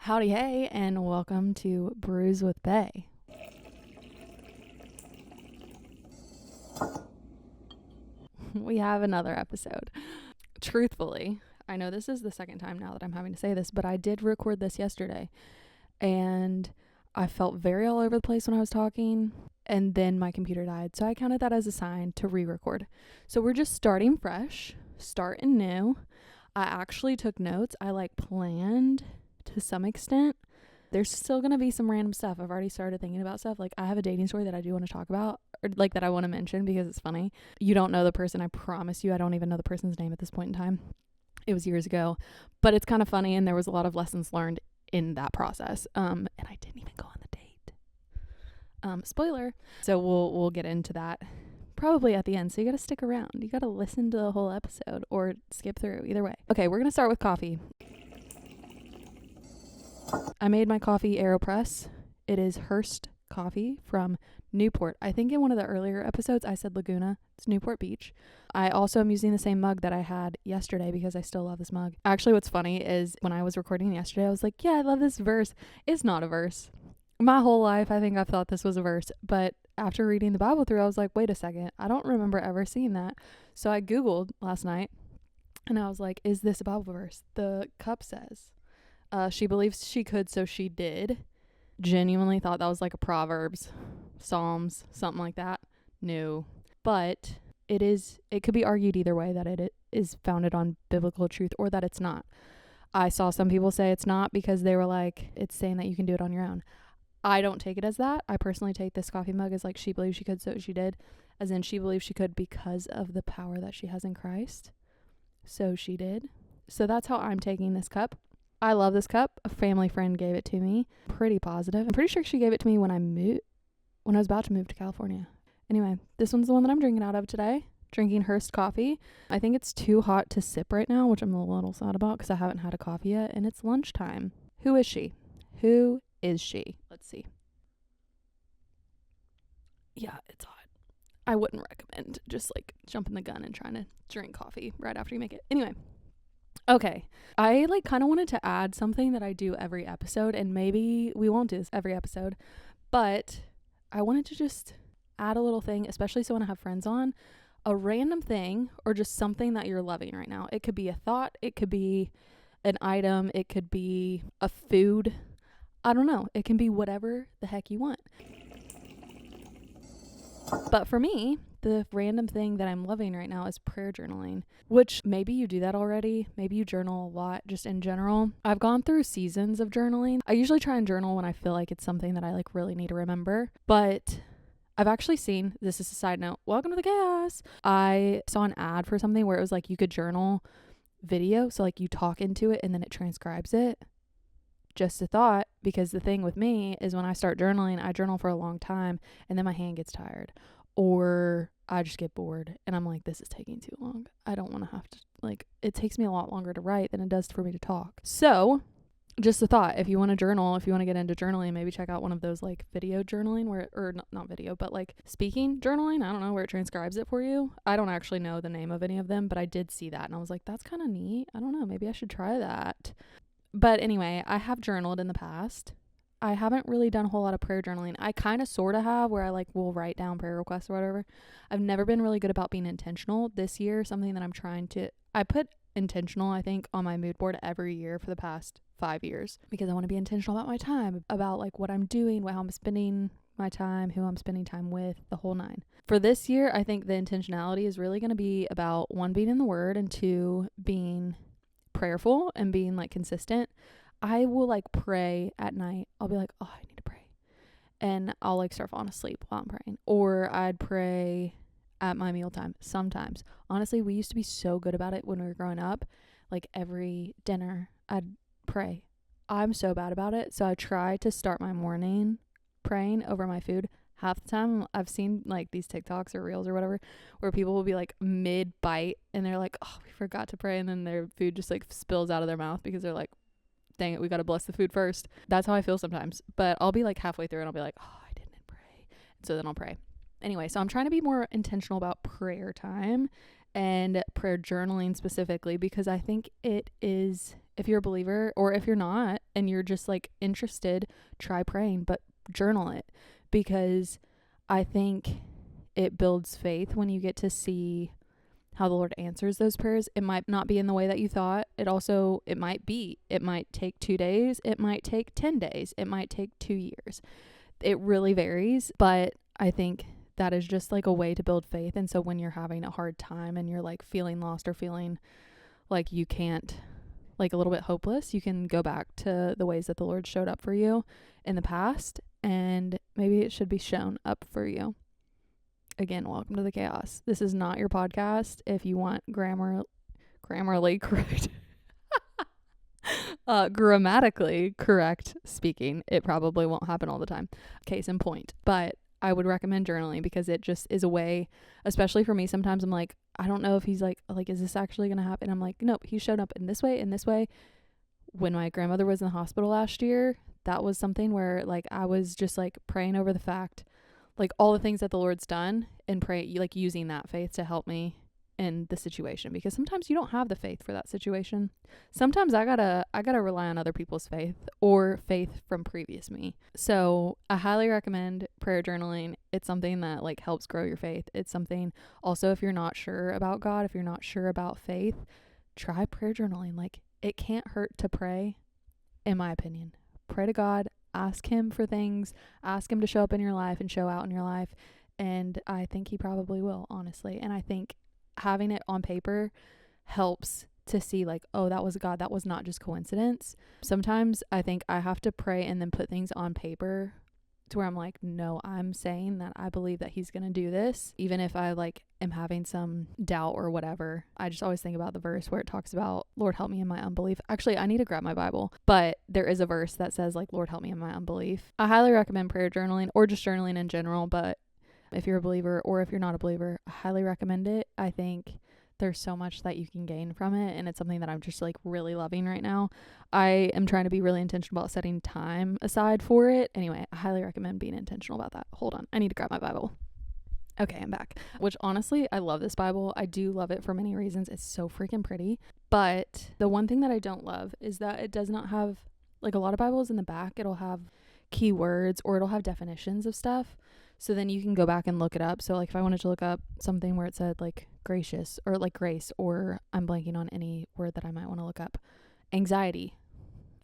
Howdy, hey, and welcome to Brews with Bay. We have another episode. Truthfully, I know this is the second time now that I'm having to say this, but I did record this yesterday, and I felt very all over the place when I was talking, and then my computer died, so I counted that as a sign to re-record. So we're just starting fresh, starting new. I actually took notes. I planned to some extent. There's still going to be some random stuff. I've already started thinking about stuff. I have a dating story that I do want to talk about, or that I want to mention because it's funny. You don't know the person. I promise you. I don't even know the person's name at this point in time. It was years ago, but it's kind of funny. And there was a lot of lessons learned in that process. And I didn't even go on the date. Spoiler. So we'll get into that probably at the end. So you got to stick around. You got to listen to the whole episode or skip through. Either way. Okay. We're going to start with coffee. I made my coffee AeroPress. It is Hearst coffee from Newport. I think in one of the earlier episodes I said Laguna. It's Newport Beach. I also am using the same mug that I had yesterday because I still love this mug. Actually, what's funny is when I was recording yesterday, I was like, yeah, I love this verse. It's not a verse. My whole life, I think I've thought this was a verse. But after reading the Bible through, I was like, wait a second. I don't remember ever seeing that. So I Googled last night and I was like, is this a Bible verse? The cup says, she believes she could, so she did. Genuinely thought that was like a Proverbs, Psalms, something like that. No. But it could be argued either way that it is founded on biblical truth or that it's not. I saw some people say it's not because they were like, it's saying that you can do it on your own. I don't take it as that. I personally take this coffee mug as she believes she could, so she did. As in she believes she could because of the power that she has in Christ. So she did. So that's how I'm taking this cup. I love this cup. A family friend gave it to me. Pretty positive. I'm pretty sure she gave it to me when I was about to move to California. Anyway, this one's the one that I'm drinking out of today. Drinking Hearst coffee. I think it's too hot to sip right now, which I'm a little sad about because I haven't had a coffee yet, and it's lunchtime. Who is she? Who is she? Let's see. Yeah, it's hot. I wouldn't recommend just jumping the gun and trying to drink coffee right after you make it. Anyway. Okay, I kind of wanted to add something that I do every episode, and maybe we won't do this every episode, but I wanted to just add a little thing, especially so when I have friends on, a random thing or just something that you're loving right now. It could be a thought, it could be an item, it could be a food. I don't know. It can be whatever the heck you want. But for me, the random thing that I'm loving right now is prayer journaling, which maybe you do that already. Maybe you journal a lot just in general. I've gone through seasons of journaling. I usually try and journal when I feel like it's something that I really need to remember. But I've actually seen, this is a side note, welcome to the chaos. I saw an ad for something where it was you could journal video. So you talk into it and then it transcribes it. Just a thought, because the thing with me is when I start journaling, I journal for a long time and then my hand gets tired or I just get bored and I'm like, this is taking too long. I don't want to have to, it takes me a lot longer to write than it does for me to talk. So just a thought, if you want to journal, if you want to get into journaling, maybe check out one of those video journaling or not video, but speaking journaling. I don't know, where it transcribes it for you. I don't actually know the name of any of them, but I did see that and I was like, that's kind of neat. I don't know, maybe I should try that. But anyway, I have journaled in the past. I haven't really done a whole lot of prayer journaling. I kind of sort of have where I will write down prayer requests or whatever. I've never been really good about being intentional. This year, something that I'm trying to, I put intentional, I think, on my mood board every year for the past 5 years because I want to be intentional about my time, about what I'm doing, how I'm spending my time, who I'm spending time with, the whole nine. For this year, I think the intentionality is really going to be about 1, being in the Word, and 2, being prayerful and being consistent. I will pray at night. I'll be oh, I need to pray, and I'll start falling asleep while I'm praying. Or I'd pray at my mealtime sometimes. Honestly, we used to be so good about it when we were growing up. Every dinner I'd pray. I'm so bad about it, so I try to start my morning praying over my food. Half the time I've seen these TikToks or reels or whatever where people will be mid bite and they're oh, we forgot to pray, and then their food just spills out of their mouth because they're dang it, we got to bless the food first. That's how I feel sometimes. But I'll be halfway through and I'll be oh, I didn't pray. So then I'll pray. Anyway, so I'm trying to be more intentional about prayer time and prayer journaling specifically because I think it is, if you're a believer or if you're not, and you're just like interested, try praying, but journal it, because I think it builds faith when you get to see how the Lord answers those prayers. It might not be in the way that you thought. It might take 2 days. It might take 10 days. It might take 2 years. It really varies, but I think that is just like a way to build faith. And so when you're having a hard time and you're like feeling lost or feeling like you can't, like a little bit hopeless, you can go back to the ways that the Lord showed up for you in the past, and maybe it should be shown up for you. Again, welcome to the chaos. This is not your podcast. If you want grammatically correct, grammatically correct speaking, it probably won't happen all the time. Case in point. But I would recommend journaling, because it just is a way, especially for me. Sometimes I'm like, I don't know if he's like, is this actually going to happen? I'm like, nope, he showed up in this way, in this way. When my grandmother was in the hospital last year, that was something where like I was just like praying over the fact, like all the things that the Lord's done, and pray, like using that faith to help me in the situation, because sometimes you don't have the faith for that situation. Sometimes I gotta rely on other people's faith or faith from previous me. So I highly recommend prayer journaling. It's something that like helps grow your faith. It's something also, if you're not sure about God, if you're not sure about faith, try prayer journaling. Like, it can't hurt to pray, in my opinion. Pray to God, ask him for things, ask him to show up in your life and show out in your life. And I think he probably will, honestly. And I think having it on paper helps to see like, oh, that was God. That was not just coincidence. Sometimes I think I have to pray and then put things on paper to where I'm like, no, I'm saying that I believe that he's going to do this. Even if I like am having some doubt or whatever, I just always think about the verse where it talks about, Lord, help me in my unbelief. Actually, I need to grab my Bible, but there is a verse that says like, Lord, help me in my unbelief. I highly recommend prayer journaling, or just journaling in general. But if you're a believer or if you're not a believer, I highly recommend it. I think there's so much that you can gain from it, and it's something that I'm just like really loving right now. I am trying to be really intentional about setting time aside for it. Anyway, I highly recommend being intentional about that. Hold on, I need to grab my Bible. Okay, I'm back. Which honestly, I love this Bible. I do love it for many reasons. It's so freaking pretty. But the one thing that I don't love is that it does not have, like a lot of Bibles in the back, it'll have keywords or it'll have definitions of stuff. So then you can go back and look it up. So like if I wanted to look up something where it said like gracious or like grace, or I'm blanking on any word that I might want to look up, anxiety,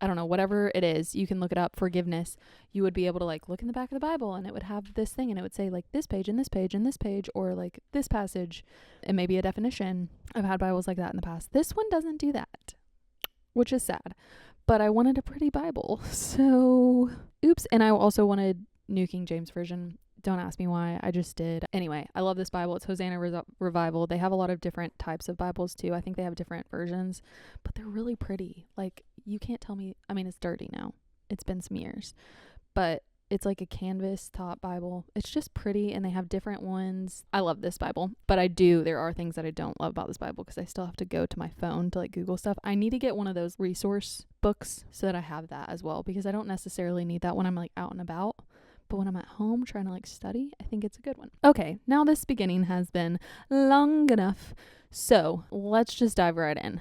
I don't know, whatever it is, you can look it up. Forgiveness, you would be able to like look in the back of the Bible and it would have this thing and it would say like this page and this page and this page, or like this passage and maybe a definition. I've had Bibles like that in the past. This one doesn't do that, which is sad, but I wanted a pretty Bible. So oops. And I also wanted New King James Version. Don't ask me why, I just did. Anyway, I love this Bible. It's Hosanna Revival. They have a lot of different types of Bibles too. I think they have different versions, but they're really pretty. Like, you can't tell me, I mean, it's dirty now. It's been some years, but it's like a canvas top Bible. It's just pretty, and they have different ones. I love this Bible, but there are things that I don't love about this Bible, because I still have to go to my phone to like Google stuff. I need to get one of those resource books so that I have that as well, because I don't necessarily need that when I'm like out and about. But when I'm at home trying to like study, I think it's a good one. Okay, now this beginning has been long enough. So let's just dive right in.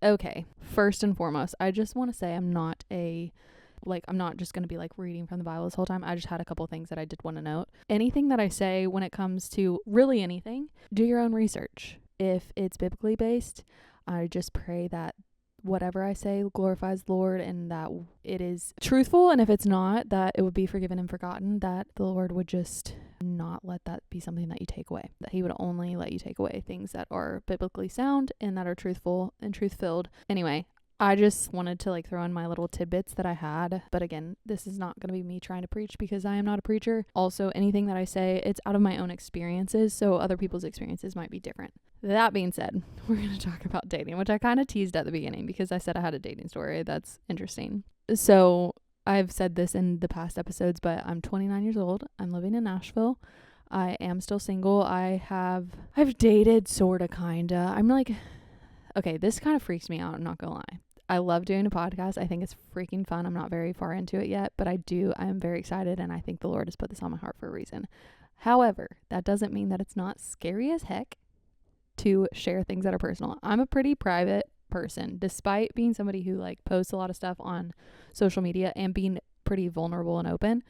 Okay, first and foremost, I just want to say I'm not just going to be like reading from the Bible this whole time. I just had a couple things that I did want to note. Anything that I say when it comes to really anything, do your own research. If it's biblically based, I just pray that whatever I say glorifies the Lord, and that it is truthful. And if it's not, that it would be forgiven and forgotten, that the Lord would just not let that be something that you take away, that he would only let you take away things that are biblically sound and that are truthful and truth-filled. Anyway, I just wanted to like throw in my little tidbits that I had. But again, this is not going to be me trying to preach, because I am not a preacher. Also, anything that I say, it's out of my own experiences, so other people's experiences might be different. That being said, we're going to talk about dating, which I kind of teased at the beginning because I said I had a dating story. That's interesting. So I've said this in the past episodes, but I'm 29 years old. I'm living in Nashville. I am still single. I've dated sorta, kinda. I'm like, okay, this kind of freaks me out. I'm not going to lie. I love doing a podcast. I think it's freaking fun. I'm not very far into it yet, but I'm very excited, and I think the Lord has put this on my heart for a reason. However, that doesn't mean that it's not scary as heck to share things that are personal. I'm a pretty private person, despite being somebody who like posts a lot of stuff on social media and being pretty vulnerable and open.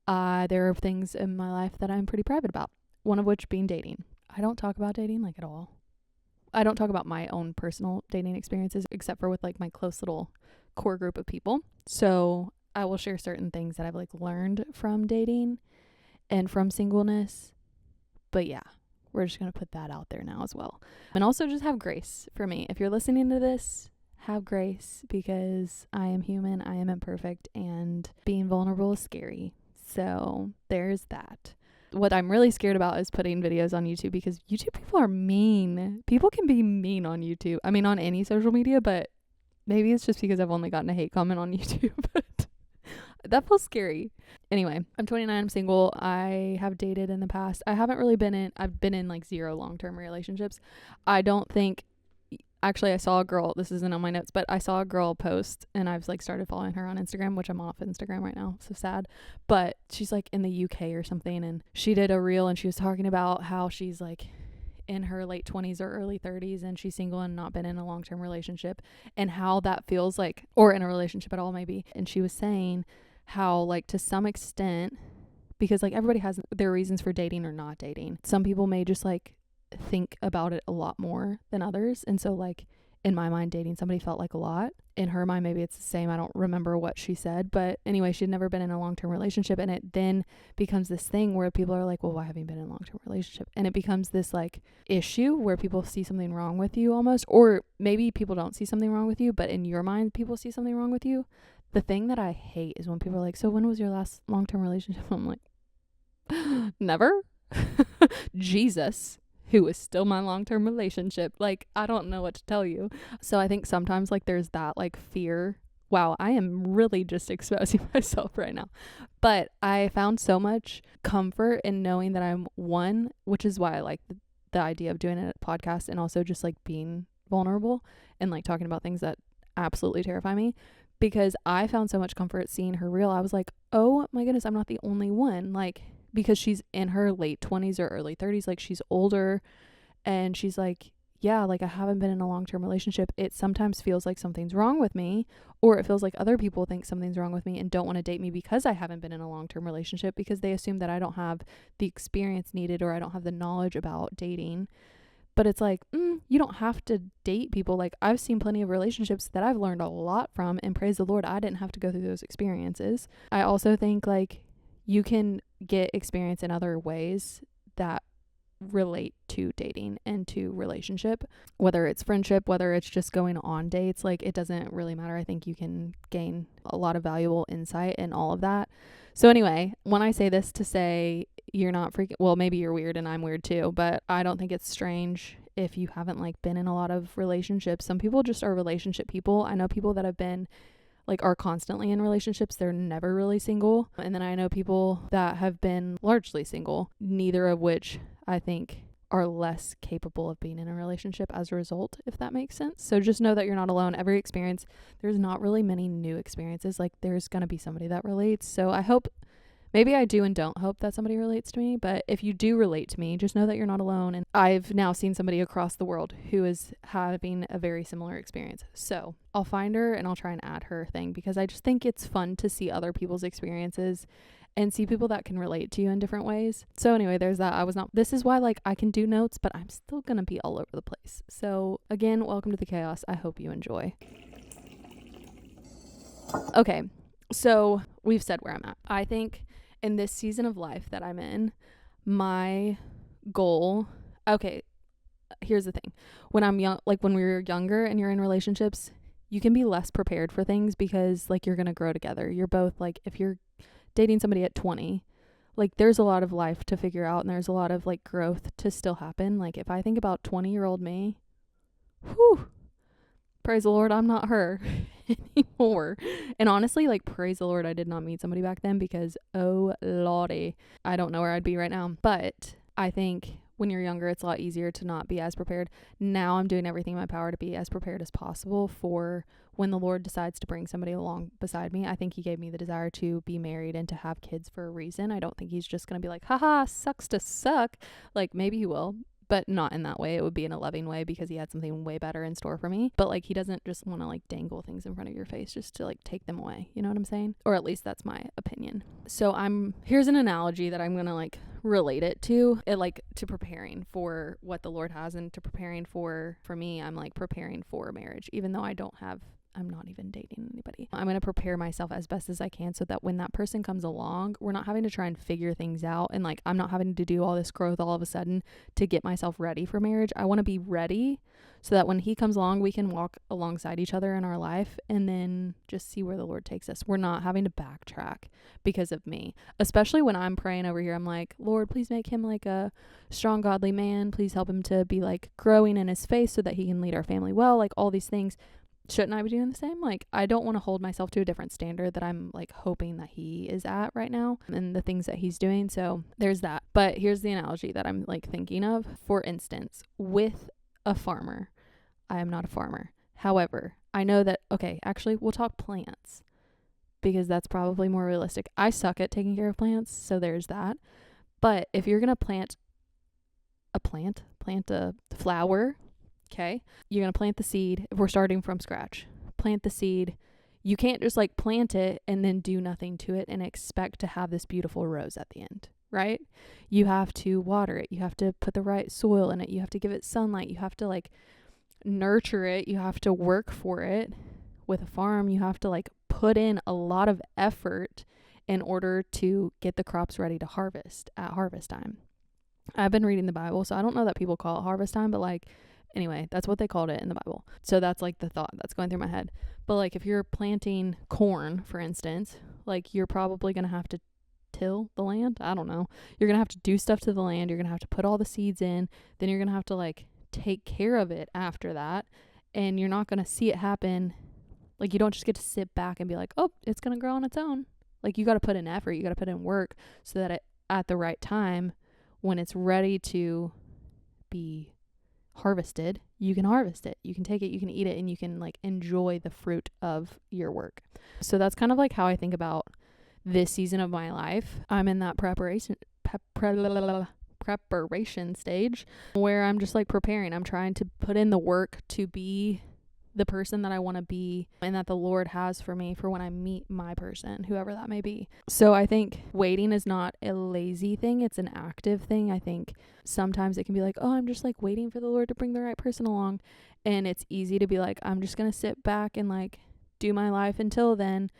There are things in my life that I'm pretty private about, one of which being dating. I don't talk about dating like at all. I don't talk about my own personal dating experiences except for with like my close little core group of people. So I will share certain things that I've like learned from dating and from singleness. But yeah, we're just going to put that out there now as well. And also just have grace for me. If you're listening to this, have grace, because I am human, I am imperfect, and being vulnerable is scary. So there's that. What I'm really scared about is putting videos on YouTube, because YouTube people are mean. People can be mean on YouTube. I mean, on any social media, but maybe it's just because I've only gotten a hate comment on YouTube. But that feels scary. Anyway, I'm 29. I'm single. I have dated in the past. I've been in like 0 long-term relationships. I don't think, actually I saw a girl, this isn't on my notes, but I saw a girl post, and I've like started following her on Instagram, which I'm off Instagram right now. So sad. But she's like in the UK or something, and she did a reel, and she was talking about how she's like in her late 20s or early 30s, and she's single and not been in a long-term relationship, and how that feels like, or in a relationship at all maybe. And she was saying how like to some extent, because like everybody has their reasons for dating or not dating, some people may just like think about it a lot more than others. And so like in my mind, dating somebody felt like a lot. In her mind, maybe it's the same. I don't remember what she said, but anyway, she'd never been in a long-term relationship, and it then becomes this thing where people are like, well, why haven't you been in a long-term relationship? And it becomes this like issue where people see something wrong with you almost, or maybe people don't see something wrong with you, but in your mind, people see something wrong with you. The thing that I hate is when people are like, so when was your last long-term relationship? I'm like, never. Jesus, who is still my long-term relationship. Like, I don't know what to tell you. So I think sometimes like there's that like fear. Wow, I am really just exposing myself right now. But I found so much comfort in knowing that I'm one, which is why I like the idea of doing a podcast, and also just like being vulnerable and like talking about things that absolutely terrify me. Because I found so much comfort seeing her reel. I was like, oh my goodness, I'm not the only one. Like, because she's in her late 20s or early 30s, like she's older, and she's like, yeah, like I haven't been in a long-term relationship. It sometimes feels like something's wrong with me, or it feels like other people think something's wrong with me and don't want to date me because I haven't been in a long-term relationship, because they assume that I don't have the experience needed, or I don't have the knowledge about dating. But it's like, you don't have to date people. Like, I've seen plenty of relationships that I've learned a lot from, and praise the Lord, I didn't have to go through those experiences. I also think like you can get experience in other ways that relate to dating and to relationship, whether it's friendship, whether it's just going on dates. Like, it doesn't really matter. I think you can gain a lot of valuable insight in all of that. So anyway, when I say this to say you're not freaking, well, maybe you're weird and I'm weird too, but I don't think it's strange if you haven't like been in a lot of relationships. Some people just are relationship people. I know people that have been like are constantly in relationships. They're never really single. And then I know people that have been largely single, neither of which I think are less capable of being in a relationship as a result, if that makes sense. So just know that you're not alone. Every experience, there's not really many new experiences. Like, there's going to be somebody that relates. So I hope, maybe I do and don't hope that somebody relates to me, but if you do relate to me, just know that you're not alone. And I've now seen somebody across the world who is having a very similar experience. So I'll find her and I'll try and add her thing, because I just think it's fun to see other people's experiences and see people that can relate to you in different ways. So anyway, there's that. This is why like I can do notes, but I'm still going to be all over the place. So again, welcome to the chaos. I hope you enjoy. Okay. So we've said where I'm at. I think in this season of life that I'm in, my goal, okay, here's the thing. When I'm young, like when we were younger and you're in relationships, you can be less prepared for things, because like you're going to grow together. You're both like, if you're dating somebody at 20, like there's a lot of life to figure out, and there's a lot of like growth to still happen. Like if I think about 20-year-old me, whew, praise the Lord, I'm not her anymore. And honestly, like praise the Lord, I did not meet somebody back then, because oh lordy, I don't know where I'd be right now. But I think when you're younger, it's a lot easier to not be as prepared. Now I'm doing everything in my power to be as prepared as possible for when the Lord decides to bring somebody along beside me. I think he gave me the desire to be married and to have kids for a reason. I don't think he's just going to be like, haha, sucks to suck. Like, maybe he will, but not in that way. It would be in a loving way because he had something way better in store for me. But like, he doesn't just want to like dangle things in front of your face just to like take them away. You know what I'm saying? Or at least that's my opinion. So here's an analogy that I'm going to like relate it to preparing for what the Lord has, and to preparing for me, I'm like preparing for marriage, even though I'm not even dating anybody. I'm going to prepare myself as best as I can so that when that person comes along, we're not having to try and figure things out. And like, I'm not having to do all this growth all of a sudden to get myself ready for marriage. I want to be ready so that when he comes along, we can walk alongside each other in our life and then just see where the Lord takes us. We're not having to backtrack because of me, especially when I'm praying over here. I'm like, Lord, please make him like a strong, godly man. Please help him to be like growing in his faith so that he can lead our family well, like all these things. Shouldn't I be doing the same? Like, I don't want to hold myself to a different standard that I'm like hoping that he is at right now and the things that he's doing. So there's that. But here's the analogy that I'm like thinking of. For instance, with a farmer, I am not a farmer. However, I know that, okay, actually we'll talk plants because that's probably more realistic. I suck at taking care of plants. So there's that. But if you're going to plant a flower, okay, you're going to plant the seed. If we're starting from scratch, plant the seed. You can't just like plant it and then do nothing to it and expect to have this beautiful rose at the end, right? You have to water it. You have to put the right soil in it. You have to give it sunlight. You have to like nurture it. You have to work for it. With a farm, you have to like put in a lot of effort in order to get the crops ready to harvest at harvest time. I've been reading the Bible, so I don't know that people call it harvest time, but like, anyway, that's what they called it in the Bible. So that's like the thought that's going through my head. But like, if you're planting corn, for instance, like you're probably going to have to till the land. I don't know. You're going to have to do stuff to the land. You're going to have to put all the seeds in. Then you're going to have to like take care of it after that. And you're not going to see it happen. Like, you don't just get to sit back and be like, oh, it's going to grow on its own. Like, you got to put in effort. You got to put in work so that at the right time, when it's ready to be harvested, you can harvest it, you can take it, you can eat it, and you can like enjoy the fruit of your work. So that's kind of like how I think about this season of my life. I'm in that preparation stage where I'm just like preparing. I'm trying to put in the work to be the person that I want to be and that the Lord has for me for when I meet my person, whoever that may be. So I think waiting is not a lazy thing. It's an active thing. I think sometimes it can be like, oh, I'm just like waiting for the Lord to bring the right person along. And it's easy to be like, I'm just going to sit back and like do my life until then.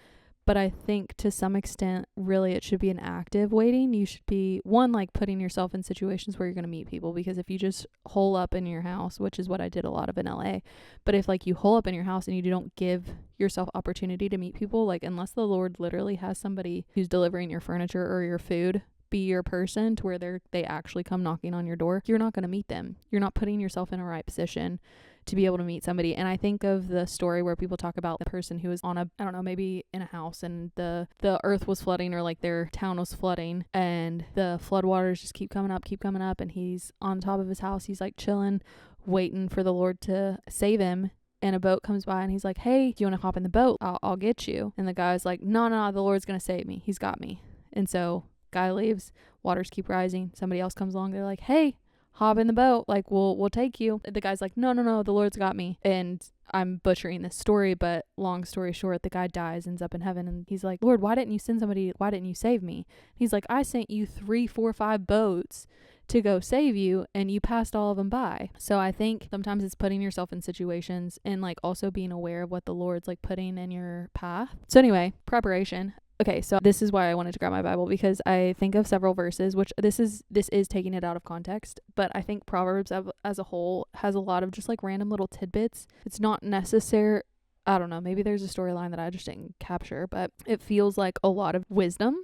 But I think to some extent, really, it should be an active waiting. You should be, one, like putting yourself in situations where you're going to meet people. Because if you just hole up in your house, which is what I did a lot of in LA, but if like you hole up in your house and you don't give yourself opportunity to meet people, like unless the Lord literally has somebody who's delivering your furniture or your food be your person to where they actually come knocking on your door, you're not going to meet them. You're not putting yourself in a right position to be able to meet somebody. And I think of the story where people talk about the person who was on I don't know, maybe in a house and the earth was flooding, or like their town was flooding, and the floodwaters just keep coming up, and he's on top of his house. He's like chilling, waiting for the Lord to save him. And a boat comes by and he's like, hey, do you want to hop in the boat? I'll get you. And the guy's like, no, the Lord's going to save me. He's got me. And so guy leaves, waters keep rising. Somebody else comes along. They're like, hey, hop in the boat, like we'll take you. The guy's like, no, the Lord's got me. And I'm butchering this story, but long story short, the guy dies, ends up in heaven, and he's like, Lord, why didn't you send somebody? Why didn't you save me? He's like, I sent you 3, 4, 5 boats to go save you, and you passed all of them by. So I think sometimes it's putting yourself in situations and like also being aware of what the Lord's like putting in your path. So anyway, preparation. Okay, so this is why I wanted to grab my Bible, because I think of several verses, which this is taking it out of context, but I think Proverbs as a whole has a lot of just like random little tidbits. It's not necessary. I don't know, maybe there's a storyline that I just didn't capture, but it feels like a lot of wisdom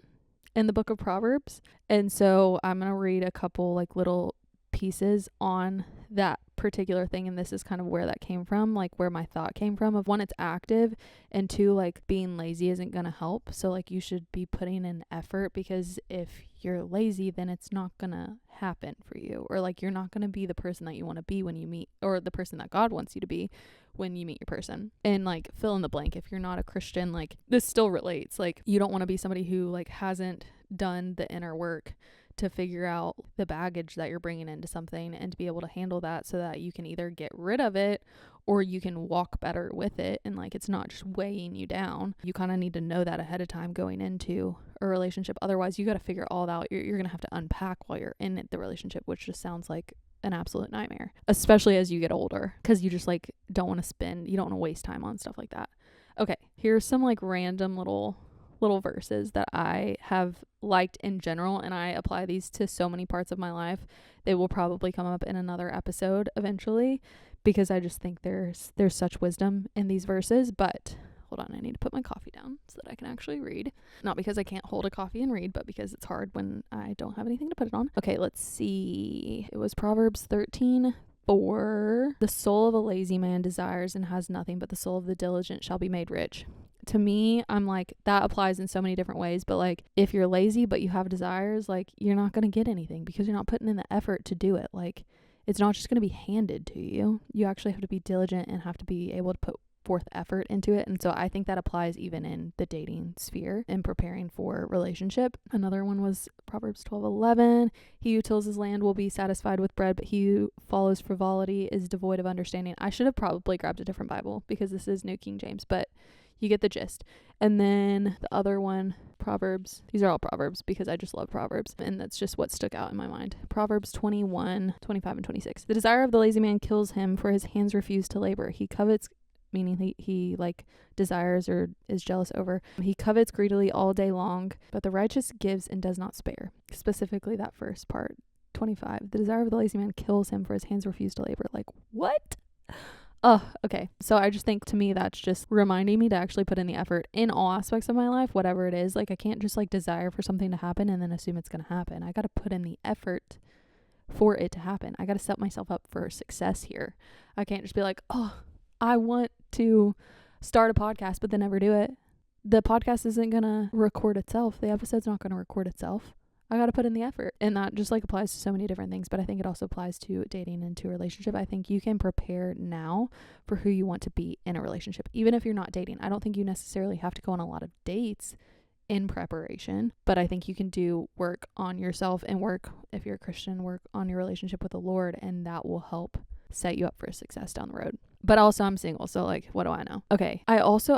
in the book of Proverbs. And so I'm going to read a couple like little pieces on that particular thing, and this is kind of where that came from, like where my thought came from of, one, it's active, and two, like being lazy isn't gonna help. So like you should be putting in effort, because if you're lazy, then it's not gonna happen for you, or like you're not gonna be the person that you want to be when you meet, or the person that God wants you to be when you meet your person. And like fill in the blank, if you're not a Christian, like this still relates. Like you don't want to be somebody who like hasn't done the inner work to figure out the baggage that you're bringing into something and to be able to handle that so that you can either get rid of it or you can walk better with it, and like it's not just weighing you down. You kind of need to know that ahead of time going into a relationship. Otherwise, you got to figure it all out. You're going to have to unpack while you're in the relationship, which just sounds like an absolute nightmare, especially as you get older, because you just like don't want to waste time on stuff like that. Okay, here's some like random little verses that I have liked in general, and I apply these to so many parts of my life. They will probably come up in another episode eventually, because I just think there's such wisdom in these verses. But hold on, I need to put my coffee down so that I can actually read. Not because I can't hold a coffee and read, but because it's hard when I don't have anything to put it on. Okay, let's see. It was Proverbs 13:4. The soul of a lazy man desires and has nothing, but the soul of the diligent shall be made rich. To me, I'm like, that applies in so many different ways, but like if you're lazy but you have desires, like you're not going to get anything because you're not putting in the effort to do it. Like it's not just going to be handed to you. You actually have to be diligent and have to be able to put forth effort into it. And so I think that applies even in the dating sphere and preparing for a relationship. Another one was Proverbs 12:11. He who tills his land will be satisfied with bread, but he who follows frivolity is devoid of understanding. I should have probably grabbed a different Bible because this is New King James, but you get the gist. And then the other one, Proverbs. These are all Proverbs because I just love Proverbs. And that's just what stuck out in my mind. Proverbs 21:25 and 26. The desire of the lazy man kills him, for his hands refuse to labor. He covets, meaning he like desires or is jealous over. He covets greedily all day long, but the righteous gives and does not spare. Specifically that first part, 25. The desire of the lazy man kills him, for his hands refuse to labor. Like, what? Oh, okay. So I just think, to me, that's just reminding me to actually put in the effort in all aspects of my life, whatever it is. Like I can't just like desire for something to happen and then assume it's going to happen. I got to put in the effort for it to happen. I got to set myself up for success here. I can't just be like, oh, I want to start a podcast, but then never do it. The podcast isn't going to record itself. The episode's not going to record itself. I got to put in the effort. And that just like applies to so many different things, but I think it also applies to dating and to a relationship. I think you can prepare now for who you want to be in a relationship, even if you're not dating. I don't think you necessarily have to go on a lot of dates in preparation, but I think you can do work on yourself and work, if you're a Christian, work on your relationship with the Lord, and that will help set you up for success down the road. But also I'm single, so like, what do I know? Okay. I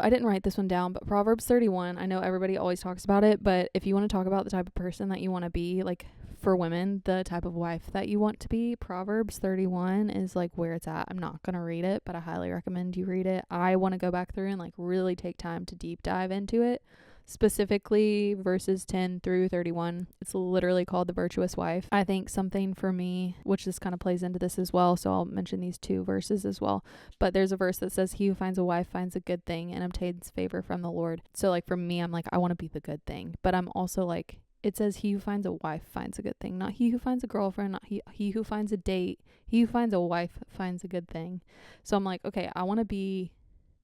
didn't write this one down, but Proverbs 31, I know everybody always talks about it, but if you want to talk about the type of person that you want to be, like for women, the type of wife that you want to be, Proverbs 31 is like where it's at. I'm not going to read it, but I highly recommend you read it. I want to go back through and like really take time to deep dive into it. Specifically verses 10 through 31. It's literally called the virtuous wife. I think something for me, which this kind of plays into this as well, so I'll mention these two verses as well, but there's a verse that says, he who finds a wife finds a good thing and obtains favor from the Lord. So like for me, I'm like, I want to be the good thing, but I'm also like, it says he who finds a wife finds a good thing, not he who finds a girlfriend, not he who finds a date. He who finds a wife finds a good thing. So I'm like, okay, I want to be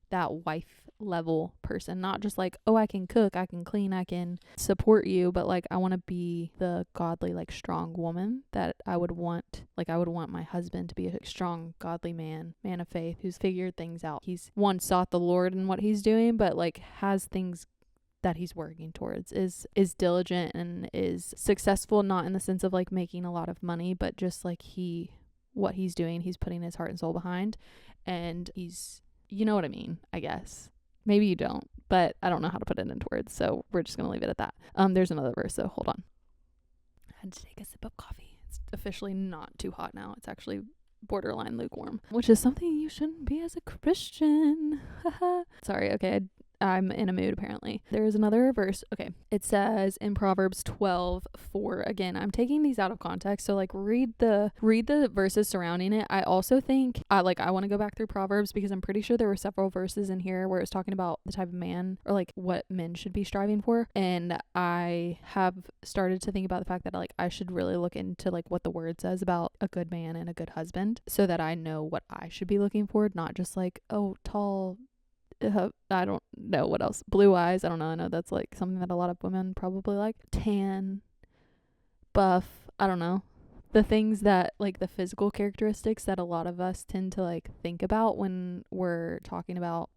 that wife level person, not just like, oh, I can cook, I can clean, I can support you, but like I want to be the godly, like strong woman that I would want. Like I would want my husband to be a strong, godly man of faith who's figured things out. He's sought the Lord in what he's doing, but like has things that he's working towards, is diligent and is successful, not in the sense of like making a lot of money, but just like what he's doing, he's putting his heart and soul behind, and he's, you know what I mean, I guess. Maybe you don't, but I don't know how to put it into words, so we're just going to leave it at that. There's another verse, so hold on. I had to take a sip of coffee. It's officially not too hot now. It's actually borderline lukewarm, which is something you shouldn't be as a Christian. Sorry, okay, I'm in a mood apparently. There's another verse. Okay. It says in Proverbs 12:4. Again, I'm taking these out of context, so like read the verses surrounding it. I also think I want to go back through Proverbs because I'm pretty sure there were several verses in here where it's talking about the type of man or like what men should be striving for. And I have started to think about the fact that like I should really look into like what the word says about a good man and a good husband so that I know what I should be looking for, not just like, oh, tall, I don't know what else. Blue eyes. I don't know. I know that's like something that a lot of women probably like. Tan, buff. I don't know. The things that like the physical characteristics that a lot of us tend to like think about when we're talking about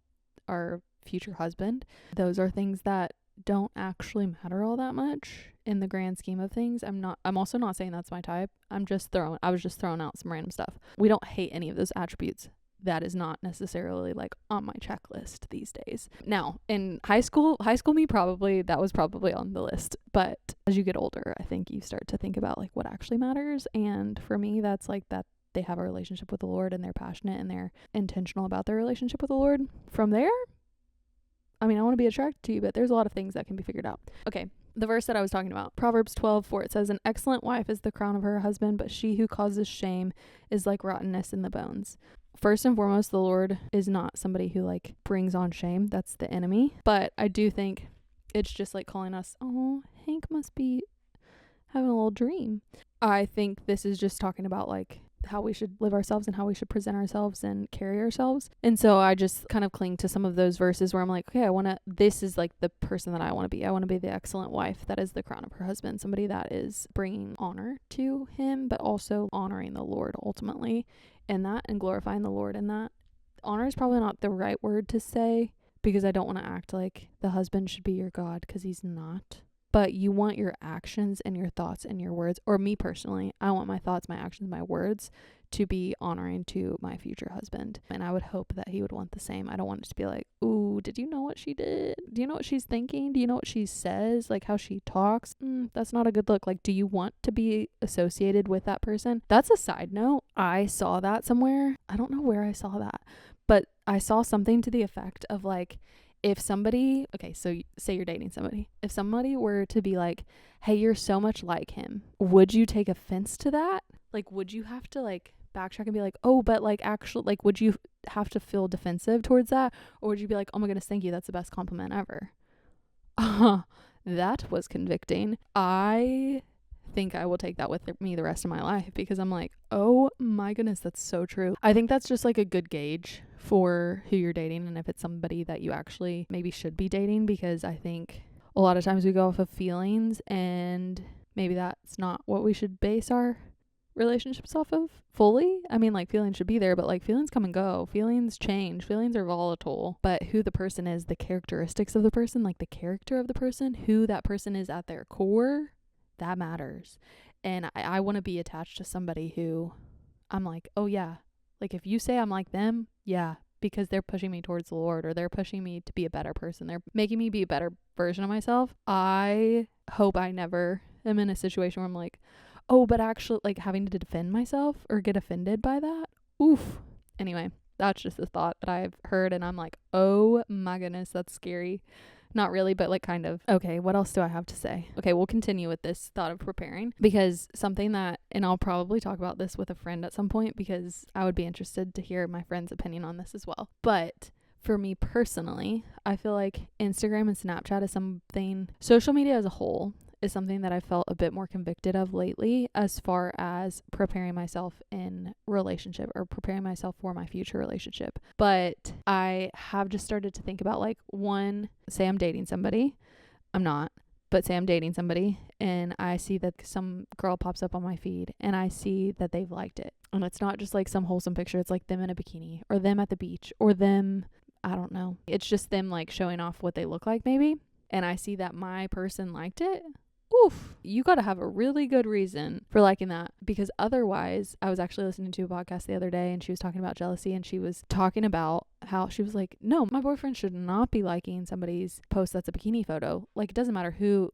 our future husband. Those are things that don't actually matter all that much in the grand scheme of things. I'm also not saying that's my type. I was just throwing out some random stuff. We don't hate any of those attributes. That is not necessarily like on my checklist these days. Now, in high school me, that was probably on the list. But as you get older, I think you start to think about like what actually matters. And for me, that's like that they have a relationship with the Lord and they're passionate and they're intentional about their relationship with the Lord. From there, I mean, I want to be attracted to you, but there's a lot of things that can be figured out. Okay. The verse that I was talking about, Proverbs 12:4, it says, an excellent wife is the crown of her husband, but she who causes shame is like rottenness in the bones. First and foremost, the Lord is not somebody who like brings on shame. That's the enemy. But I do think it's just like calling us, oh, Hank must be having a little dream. I think this is just talking about like how we should live ourselves and how we should present ourselves and carry ourselves. And so I just kind of cling to some of those verses where I'm like, okay, this is like the person that I want to be. I want to be the excellent wife that is the crown of her husband, somebody that is bringing honor to him, but also honoring the Lord ultimately in that and glorifying the Lord in that. Honor is probably not the right word to say because I don't want to act like the husband should be your God because he's not. But you want your actions and your thoughts and your words, or me personally, I want my thoughts, my actions, my words to be honoring to my future husband. And I would hope that he would want the same. I don't want it to be like, ooh, did you know what she did? Do you know what she's thinking? Do you know what she says? Like how she talks? That's not a good look. Like, do you want to be associated with that person? That's a side note. I saw that somewhere. I don't know where I saw that, but I saw something to the effect of like, if somebody, okay, so say you're dating somebody. If somebody were to be like, hey, you're so much like him, would you take offense to that? Like, would you have to like backtrack and be like, oh, but like actually, like, would you have to feel defensive towards that? Or would you be like, oh my goodness, thank you. That's the best compliment ever. That was convicting. I think I will take that with me the rest of my life because I'm like, oh my goodness, that's so true. I think that's just like a good gauge for who you're dating and if it's somebody that you actually maybe should be dating, because I think a lot of times we go off of feelings and maybe that's not what we should base our relationships off of fully. I mean, like feelings should be there, but like feelings come and go. Feelings change. Feelings are volatile. But who the person is, the characteristics of the person, like the character of the person, who that person is at their core, that matters. And I want to be attached to somebody who I'm like, oh yeah, like if you say I'm like them, yeah, because they're pushing me towards the Lord or they're pushing me to be a better person. They're making me be a better version of myself. I hope I never am in a situation where I'm like, oh, but actually like having to defend myself or get offended by that. Oof. Anyway, that's just a thought that I've heard and I'm like, oh my goodness, that's scary. Not really, but like kind of. Okay, what else do I have to say? Okay, we'll continue with this thought of preparing because something that, and I'll probably talk about this with a friend at some point because I would be interested to hear my friend's opinion on this as well. But for me personally, I feel like Instagram and Snapchat is something, social media as a whole is something that I felt a bit more convicted of lately as far as preparing myself in relationship or preparing myself for my future relationship. But I have just started to think about like, one, say I'm dating somebody. I'm not, but say I'm dating somebody and I see that some girl pops up on my feed and I see that they've liked it. And it's not just like some wholesome picture. It's like them in a bikini or them at the beach or them, I don't know. It's just them like showing off what they look like maybe. And I see that my person liked it. Oof, you got to have a really good reason for liking that, because otherwise, I was actually listening to a podcast the other day and she was talking about jealousy and she was talking about how she was like, no, my boyfriend should not be liking somebody's post that's a bikini photo. Like, it doesn't matter who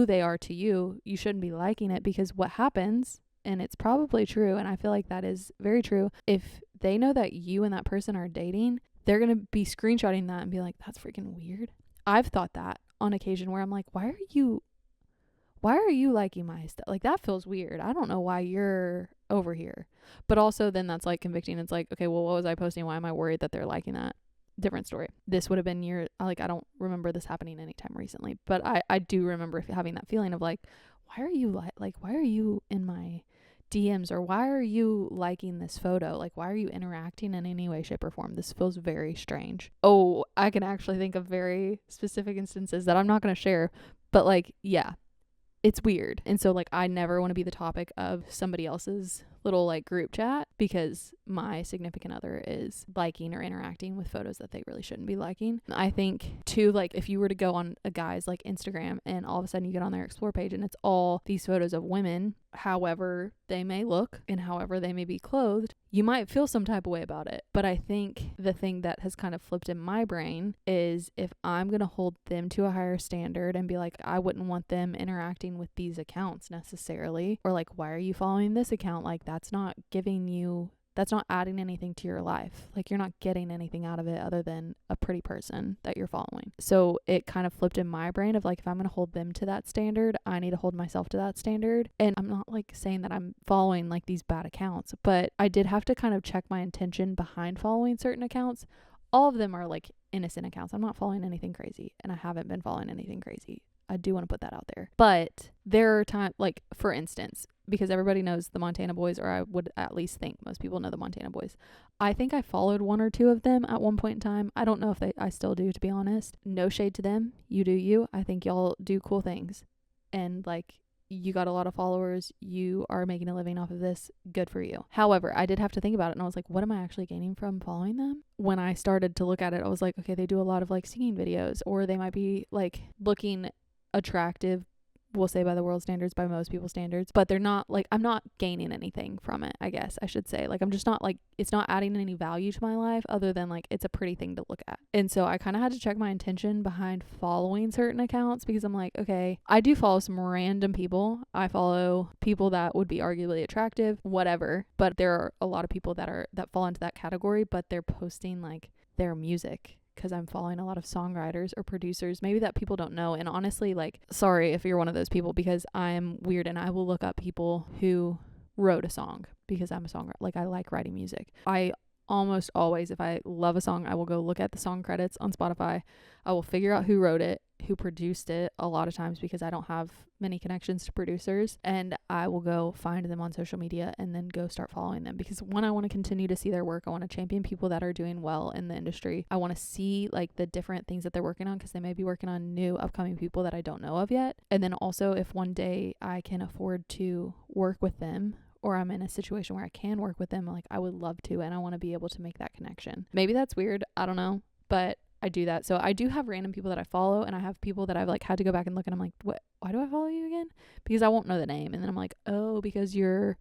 they are to you. You shouldn't be liking it, because what happens, and it's probably true, and I feel like that is very true, if they know that you and that person are dating, they're going to be screenshotting that and be like, that's freaking weird. I've thought that on occasion where I'm like, why are you liking my stuff? Like, that feels weird. I don't know why you're over here. But also then that's like convicting. It's like, okay, well, what was I posting? Why am I worried that they're liking that? Different story. This would have been I don't remember this happening anytime recently, but I do remember having that feeling of like, why are you in my DMs, or why are you liking this photo? Like, why are you interacting in any way, shape, or form? This feels very strange. Oh, I can actually think of very specific instances that I'm not going to share, but like, yeah. It's weird. And so like I never want to be the topic of somebody else's little like group chat because my significant other is liking or interacting with photos that they really shouldn't be liking. I think too, like if you were to go on a guy's like Instagram and all of a sudden you get on their explore page and it's all these photos of women, however they may look and however they may be clothed, you might feel some type of way about it. But I think the thing that has kind of flipped in my brain is if I'm going to hold them to a higher standard and be like, I wouldn't want them interacting with these accounts necessarily, or like, why are you following this account? Like, that's not adding anything to your life. Like, you're not getting anything out of it other than a pretty person that you're following. So it kind of flipped in my brain of like, if I'm going to hold them to that standard, I need to hold myself to that standard. And I'm not like saying that I'm following like these bad accounts, but I did have to kind of check my intention behind following certain accounts. All of them are like innocent accounts. I'm not following anything crazy, and I haven't been following anything crazy. I do want to put that out there. But there are times, like for instance, because everybody knows the Montana Boys, or I would at least think most people know the Montana Boys. I think I followed one or two of them at one point in time. I don't know if I still do, to be honest. No shade to them. You do you. I think y'all do cool things. And like, you got a lot of followers. You are making a living off of this. Good for you. However, I did have to think about it, and I was like, what am I actually gaining from following them? When I started to look at it, I was like, okay, they do a lot of like singing videos, or they might be like looking attractive, we'll say by the world standards, by most people's standards, but they're not like, I'm not gaining anything from it, I guess I should say. Like, I'm just not like, it's not adding any value to my life other than like, it's a pretty thing to look at. And so I kind of had to check my intention behind following certain accounts, because I'm like, okay, I do follow some random people. I follow people that would be arguably attractive, whatever, but there are a lot of people that fall into that category, but they're posting like their music, because I'm following a lot of songwriters or producers maybe that people don't know. And honestly, like, sorry if you're one of those people, because I'm weird and I will look up people who wrote a song, because I'm a songwriter. Like, I like writing music. I almost always, if I love a song, I will go look at the song credits on Spotify. I will figure out who wrote it, who produced it, a lot of times because I don't have many connections to producers, and I will go find them on social media and then go start following them, because one, I want to continue to see their work. I want to champion people that are doing well in the industry. I want to see like the different things that they're working on, because they may be working on new upcoming people that I don't know of yet. And then also, if one day I can afford to work with them, or I'm in a situation where I can work with them, like, I would love to, and I want to be able to make that connection. Maybe that's weird, I don't know, but I do that. So I do have random people that I follow, and I have people that I've like had to go back and look, and I'm like, what? Why do I follow you again? Because I won't know the name. And then I'm like, oh, because you're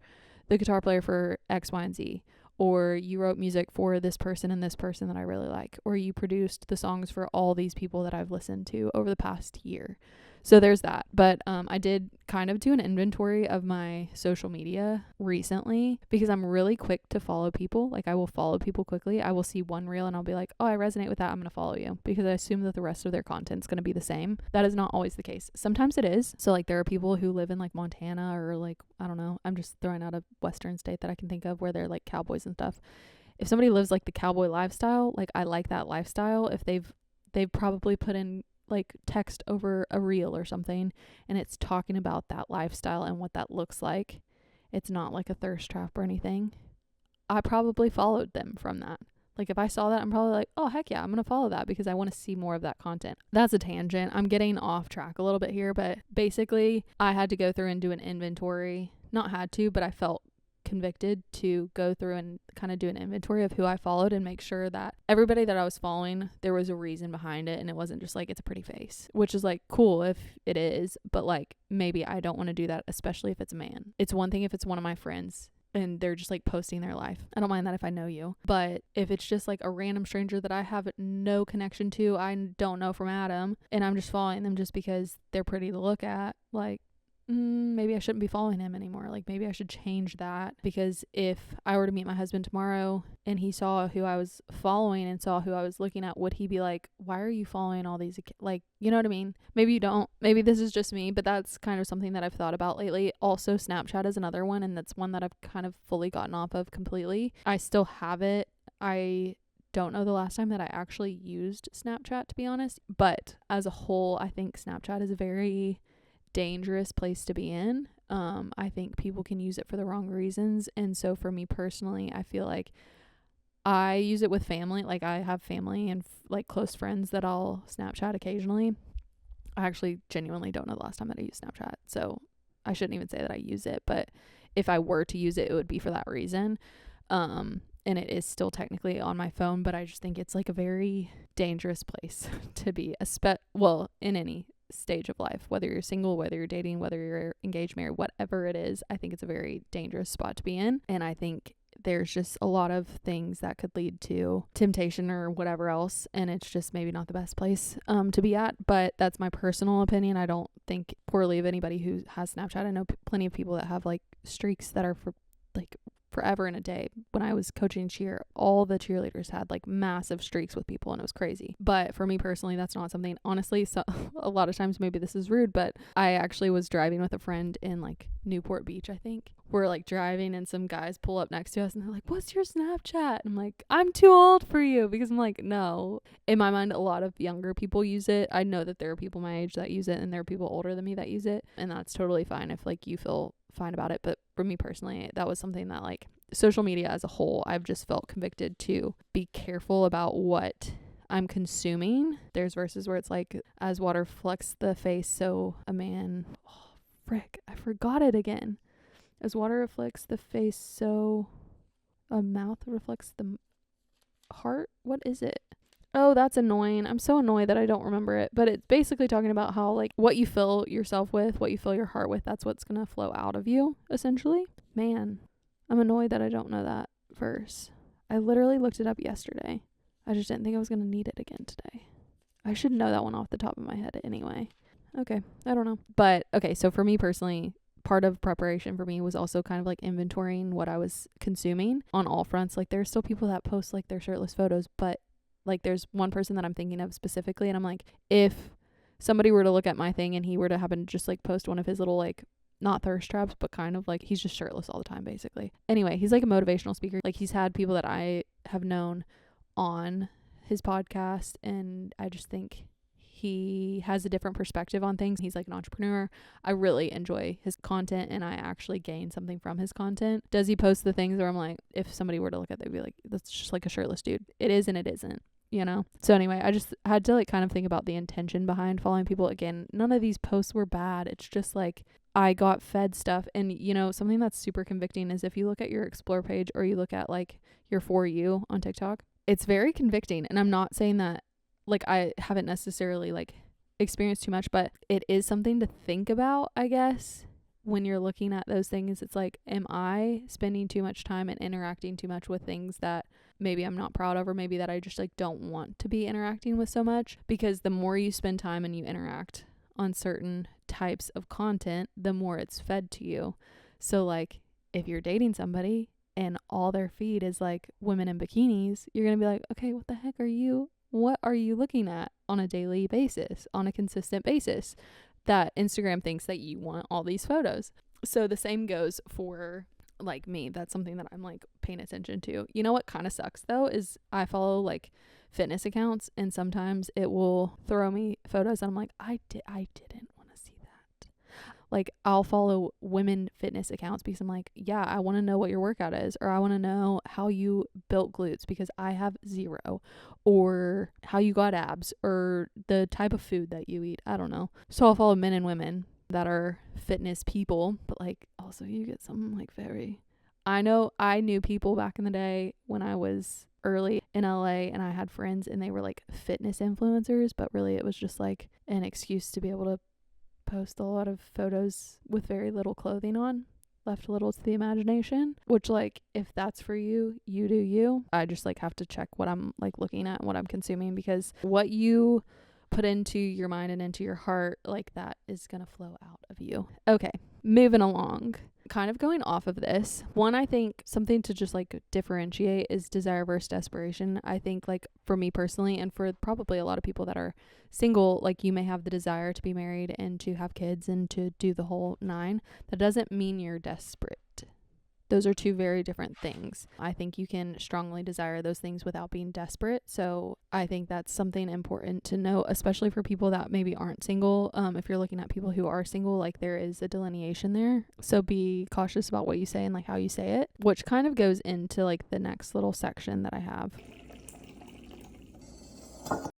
the guitar player for X, Y, and Z, or you wrote music for this person and this person that I really like, or you produced the songs for all these people that I've listened to over the past year. So there's that. But I did kind of do an inventory of my social media recently, because I'm really quick to follow people. Like, I will follow people quickly. I will see one reel and I'll be like, oh, I resonate with that, I'm going to follow you, because I assume that the rest of their content's going to be the same. That is not always the case. Sometimes it is. So like, there are people who live in like Montana, or like, I don't know, I'm just throwing out a Western state that I can think of, where they're like cowboys and stuff. If somebody lives like the cowboy lifestyle, like, I like that lifestyle. If they've probably put in like text over a reel or something, and it's talking about that lifestyle and what that looks like. It's not like a thirst trap or anything. I probably followed them from that. Like, if I saw that, I'm probably like, oh, heck yeah, I'm going to follow that, because I want to see more of that content. That's a tangent. I'm getting off track a little bit here, but basically I had to go through and do an inventory. Not had to, but I felt convicted to go through and kind of do an inventory of who I followed, and make sure that everybody that I was following, there was a reason behind it, and it wasn't just like, it's a pretty face, which is like cool if it is, but like, maybe I don't want to do that, especially if it's a man. It's one thing if it's one of my friends and they're just like posting their life. I don't mind that if I know you, but if it's just like a random stranger that I have no connection to, I don't know from Adam, and I'm just following them just because they're pretty to look at, like, maybe I shouldn't be following him anymore. Like, maybe I should change that, because if I were to meet my husband tomorrow and he saw who I was following and saw who I was looking at, would he be like, why are you following all these, like, you know what I mean? Maybe you don't. Maybe this is just me, but that's kind of something that I've thought about lately. Also, Snapchat is another one, and that's one that I've kind of fully gotten off of completely. I still have it. I don't know the last time that I actually used Snapchat, to be honest, but as a whole, I think Snapchat is a very dangerous place to be in. I think people can use it for the wrong reasons, and so for me personally, I feel like I use it with family. Like, I have family and like close friends that I'll Snapchat occasionally. I actually genuinely don't know the last time that I used Snapchat, so I shouldn't even say that I use it, but if I were to use it, it would be for that reason. And it is still technically on my phone, but I just think it's like a very dangerous place to be, in any stage of life, whether you're single, whether you're dating, whether you're engaged, married, whatever it is. I think it's a very dangerous spot to be in. And I think there's just a lot of things that could lead to temptation or whatever else, and it's just maybe not the best place to be at. But that's my personal opinion. I don't think poorly of anybody who has Snapchat. I know plenty of people that have like streaks that are for like forever in a day. When I was coaching cheer, all the cheerleaders had like massive streaks with people, and it was crazy. But for me personally, that's not something, honestly, so a lot of times maybe this is rude, but I actually was driving with a friend in like Newport Beach, I think. We're like driving and some guys pull up next to us and they're like, "What's your Snapchat?" And I'm like, "I'm too old for you," because I'm like, no. In my mind, a lot of younger people use it. I know that there are people my age that use it, and there are people older than me that use it, and that's totally fine if like you feel fine about it. But for me personally, that was something that like social media as a whole, I've just felt convicted to be careful about what I'm consuming. There's verses where it's like, as water reflects the face, so a man, I forgot it again. As water reflects the face, so a mouth reflects the heart. What is it? Oh, that's annoying. I'm so annoyed that I don't remember it. But it's basically talking about how like what you fill yourself with, what you fill your heart with, that's what's going to flow out of you, essentially. Man, I'm annoyed that I don't know that verse. I literally looked it up yesterday. I just didn't think I was going to need it again today. I should know that one off the top of my head anyway. Okay, I don't know. But okay, so for me personally, part of preparation for me was also kind of like inventorying what I was consuming on all fronts. Like there's still people that post like their shirtless photos, but like there's one person that I'm thinking of specifically, and I'm like, if somebody were to look at my thing and he were to happen to just like post one of his little like, not thirst traps, but kind of like, he's just shirtless all the time basically. Anyway, he's like a motivational speaker. Like he's had people that I have known on his podcast, and I just think he has a different perspective on things. He's like an entrepreneur. I really enjoy his content, and I actually gain something from his content. Does he post the things where I'm like, if somebody were to look at it, they'd be like, that's just like a shirtless dude. It is and it isn't, you know? So anyway, I just had to like kind of think about the intention behind following people. Again, none of these posts were bad. It's just like I got fed stuff. And you know, something that's super convicting is if you look at your explore page or you look at like your For You on TikTok, it's very convicting. And I'm not saying that like I haven't necessarily like experienced too much, but it is something to think about, I guess, when you're looking at those things. It's like, am I spending too much time and interacting too much with things that maybe I'm not proud of, or maybe that I just like don't want to be interacting with so much? Because the more you spend time and you interact on certain types of content, the more it's fed to you. So like if you're dating somebody and all their feed is like women in bikinis, you're going to be like, okay, what the heck what are you looking at on a daily basis, on a consistent basis, that Instagram thinks that you want all these photos? So the same goes for like me. That's something that I'm like paying attention to. You know what kind of sucks though is I follow like fitness accounts, and sometimes it will throw me photos and I'm like, I didn't want to see that. Like I'll follow women fitness accounts because I'm like, yeah, I want to know what your workout is, or I want to know how you built glutes because I have zero, or how you got abs, or the type of food that you eat. I don't know. So I'll follow men and women that are fitness people, but like also you get some like I knew people back in the day when I was early in LA, and I had friends and they were like fitness influencers, but really it was just like an excuse to be able to post a lot of photos with very little clothing on, left little to the imagination, which like if that's for you, you do you. I just like have to check what I'm like looking at and what I'm consuming, because what you put into your mind and into your heart, like that is gonna flow out of you. Okay, moving along, kind of going off of this one, I think something to just like differentiate is desire versus desperation. I think like for me personally, and for probably a lot of people that are single, like you may have the desire to be married and to have kids and to do the whole nine. That doesn't mean you're desperate. Those are two very different things. I think you can strongly desire those things without being desperate. So I think that's something important to know, especially for people that maybe aren't single. If you're looking at people who are single, like there is a delineation there. So be cautious about what you say and like how you say it, which kind of goes into like the next little section that I have.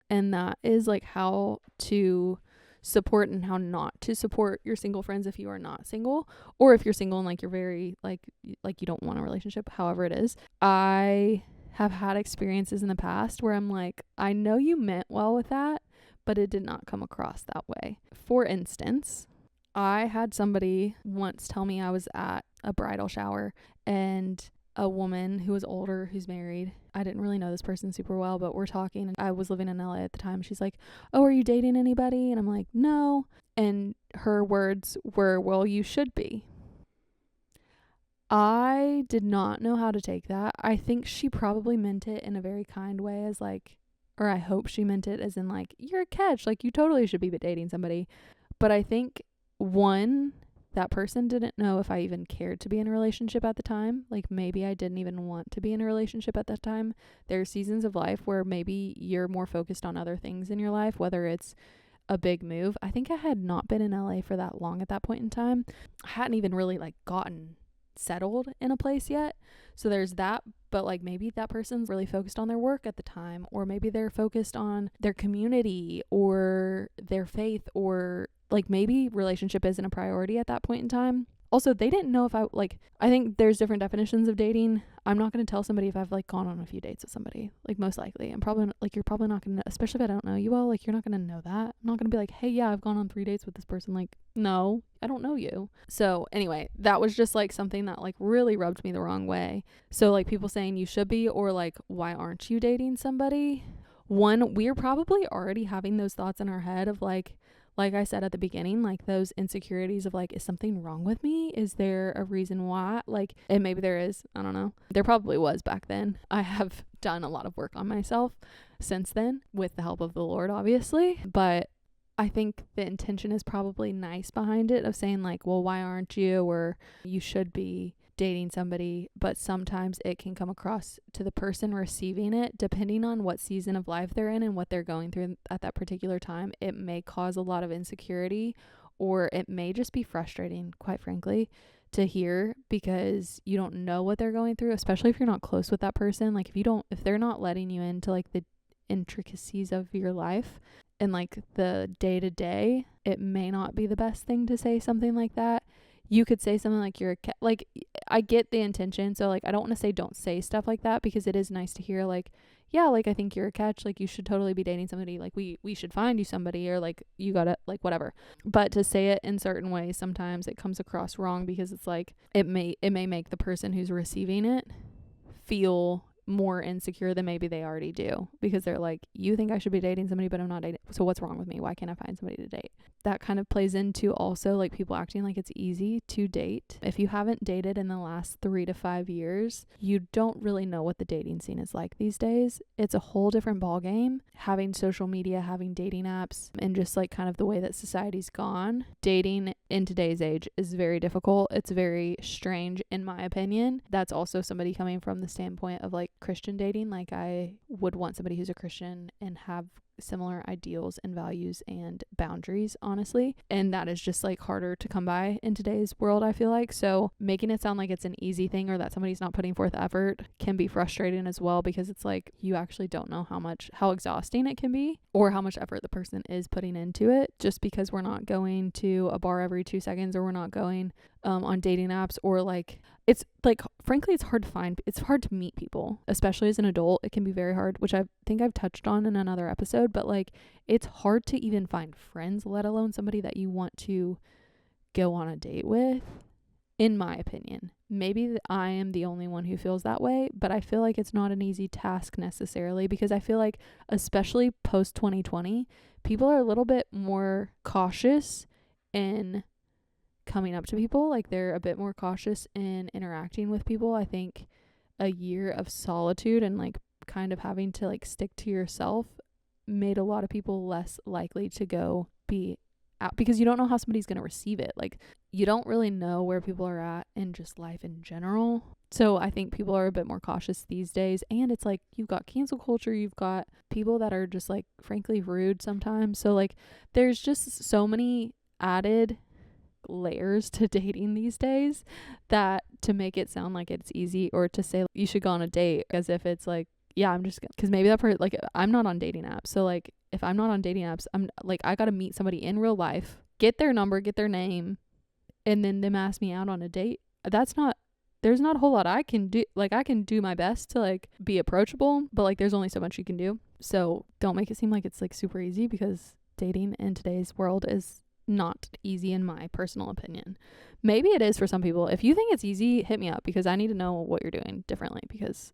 And that is like how to support and how not to support your single friends if you are not single, or if you're single and like you're very like you don't want a relationship, however it is. I have had experiences in the past where I'm like, I know you meant well with that, but it did not come across that way. For instance, I had somebody once tell me, I was at a bridal shower and a woman who was older, who's married. I didn't really know this person super well, but we're talking, and I was living in LA at the time. She's like, "Oh, are you dating anybody?" And I'm like, "No." And her words were, "Well, you should be." I did not know how to take that. I think she probably meant it in a very kind way, as like, or I hope she meant it as in like, you're a catch, like you totally should be dating somebody. But I think, one, that person didn't know if I even cared to be in a relationship at the time. Like maybe I didn't even want to be in a relationship at that time. There are seasons of life where maybe you're more focused on other things in your life, whether it's a big move. I think I had not been in LA for that long at that point in time. I hadn't even really like gotten settled in a place yet. So there's that. But like maybe that person's really focused on their work at the time, or maybe they're focused on their community or their faith, or like maybe relationship isn't a priority at that point in time. Also, they didn't know if I think there's different definitions of dating. I'm not going to tell somebody if I've like gone on a few dates with somebody, like most likely. I'm probably like, you're probably not going to, especially if I don't know you well, like you're not going to know that. I'm not going to be like, "Hey, yeah, I've gone on 3 dates with this person." Like, no, I don't know you. So anyway, that was just like something that like really rubbed me the wrong way. So like people saying you should be, or like, why aren't you dating somebody? One, we're probably already having those thoughts in our head of like I said at the beginning, like those insecurities of like, is something wrong with me? Is there a reason why? Like, and maybe there is, I don't know. There probably was back then. I have done a lot of work on myself since then, with the help of the Lord, obviously. But I think the intention is probably nice behind it, of saying like, well, why aren't you? Or you should be dating somebody. But sometimes it can come across to the person receiving it, depending on what season of life they're in and what they're going through at that particular time. It may cause a lot of insecurity, or it may just be frustrating, quite frankly, to hear, because you don't know what they're going through, especially if you're not close with that person. Like if they're not letting you into like the intricacies of your life and like the day to day, it may not be the best thing to say something like that. You could say something like, you're a cat. Like, I get the intention. So like, I don't want to say don't say stuff like that, because it is nice to hear like, yeah, like I think you're a catch. Like you should totally be dating somebody. Like we should find you somebody, or like you gotta, like whatever. But to say it in certain ways, sometimes it comes across wrong, because it's like, it may make the person who's receiving it feel more insecure than maybe they already do, because they're like, you think I should be dating somebody, but I'm not dating, so what's wrong with me? Why can't I find somebody to date? That kind of plays into also like people acting like it's easy to date. If you haven't dated in the last 3 to 5 years, you don't really know what the dating scene is like these days. It's a whole different ball game. Having social media, having dating apps, and just like kind of the way that society's gone, dating in today's age is very difficult. It's very strange, in my opinion. That's also somebody coming from the standpoint of like Christian dating. Like I would want somebody who's a Christian and have similar ideals and values and boundaries, honestly, and that is just like harder to come by in today's world, I feel like. So making it sound like it's an easy thing, or that somebody's not putting forth effort, can be frustrating as well, because it's like you actually don't know how exhausting it can be, or how much effort the person is putting into it. Just because we're not going to a bar every 2 seconds, or we're not going on dating apps, or like, it's like, frankly, it's hard to meet people, especially as an adult. It can be very hard, which I think I've touched on in another episode, but like, it's hard to even find friends, let alone somebody that you want to go on a date with, in my opinion. Maybe I am the only one who feels that way, but I feel like it's not an easy task necessarily, because I feel like, especially post 2020, people are a little bit more cautious in coming up to people. Like they're a bit more cautious in interacting with people. I think a year of solitude and like kind of having to like stick to yourself made a lot of people less likely to go be out, because you don't know how somebody's going to receive it. Like you don't really know where people are at in just life in general. So I think people are a bit more cautious these days. And it's like, you've got cancel culture, you've got people that are just like frankly rude sometimes. So like there's just so many added layers to dating these days, that to make it sound like it's easy, or to say you should go on a date as if it's like, yeah, I'm just, because maybe that person, like, I'm not on dating apps, so like if I'm not on dating apps, I'm like, I got to meet somebody in real life, get their number, get their name, and then them ask me out on a date. There's not a whole lot I can do. Like, I can do my best to like be approachable, but like there's only so much you can do. So don't make it seem like it's like super easy, because dating in today's world is not easy in my personal opinion. Maybe it is for some people. If you think it's easy, hit me up, because I need to know what you're doing differently, because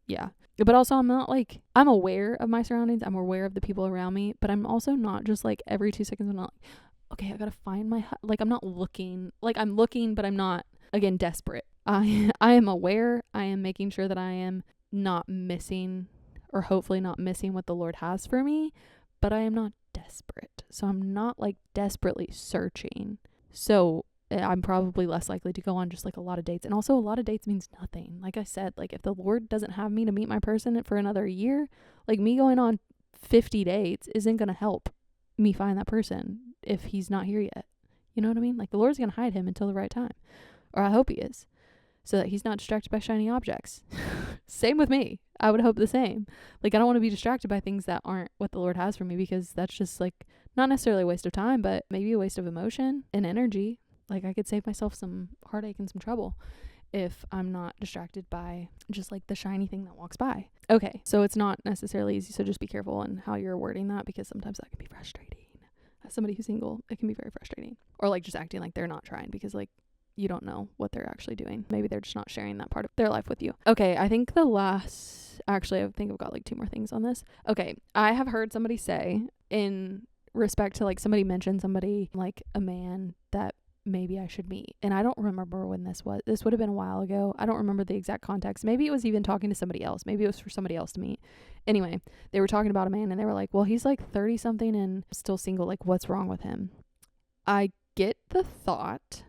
yeah. But also, I'm aware of my surroundings. I'm aware of the people around me, but I'm also not just like every 2 seconds I'm not like, okay, I gotta find like, I'm not looking, like I'm looking, but I'm not, again, desperate. I am aware. I am making sure that I am not missing, or hopefully not missing, what the Lord has for me, but I am not desperate. So I'm not like desperately searching. So I'm probably less likely to go on just like a lot of dates. And also, a lot of dates means nothing. Like I said, like if the Lord doesn't have me to meet my person for another year, like me going on 50 dates isn't going to help me find that person if he's not here yet. You know what I mean? Like the Lord's going to hide him until the right time. Or I hope he is, so that he's not distracted by shiny objects. Same with me. I would hope the same. Like, I don't want to be distracted by things that aren't what the Lord has for me, because that's just like not necessarily a waste of time, but maybe a waste of emotion and energy. Like, I could save myself some heartache and some trouble if I'm not distracted by just like the shiny thing that walks by. Okay, so it's not necessarily easy, so just be careful in how you're wording that, because sometimes that can be frustrating. As somebody who's single, it can be very frustrating. Or like just acting like they're not trying, because like you don't know what they're actually doing. Maybe they're just not sharing that part of their life with you. Okay, I think actually, I think I've got like 2 more things on this. Okay, I have heard somebody say, in respect to like somebody mentioned somebody, like a man that maybe I should meet. And I don't remember when this was. This would have been a while ago. I don't remember the exact context. Maybe it was even talking to somebody else. Maybe it was for somebody else to meet. Anyway, they were talking about a man, and they were like, well, he's like 30 something and still single. Like, what's wrong with him? I get the thought,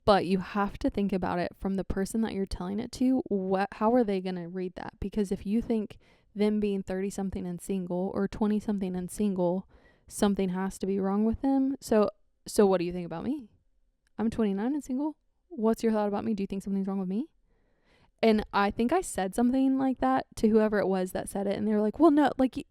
but you have to think about it from the person that you're telling it to. How are they going to read that? Because if you think them being 30 something and single, or 20 something and single, something has to be wrong with them. So what do you think about me? I'm 29 and single. What's your thought about me? Do you think something's wrong with me? And I think I said something like that to whoever it was that said it, and they were like, well, no, like,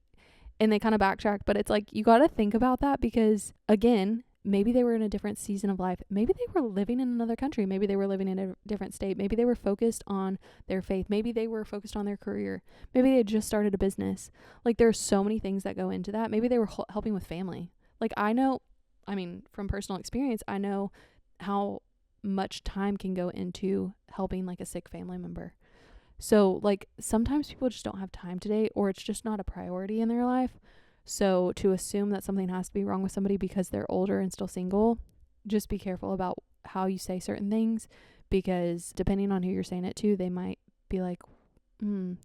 and they kind of backtracked. But it's like, you got to think about that, because again, maybe they were in a different season of life. Maybe they were living in another country. Maybe they were living in a different state. Maybe they were focused on their faith. Maybe they were focused on their career. Maybe they had just started a business. Like, there's so many things that go into that. Maybe they were helping with family. Like, from personal experience, I know how much time can go into helping like a sick family member. So like, sometimes people just don't have time today, or it's just not a priority in their life. So to assume that something has to be wrong with somebody because they're older and still single, just be careful about how you say certain things, because depending on who you're saying it to, they might be like,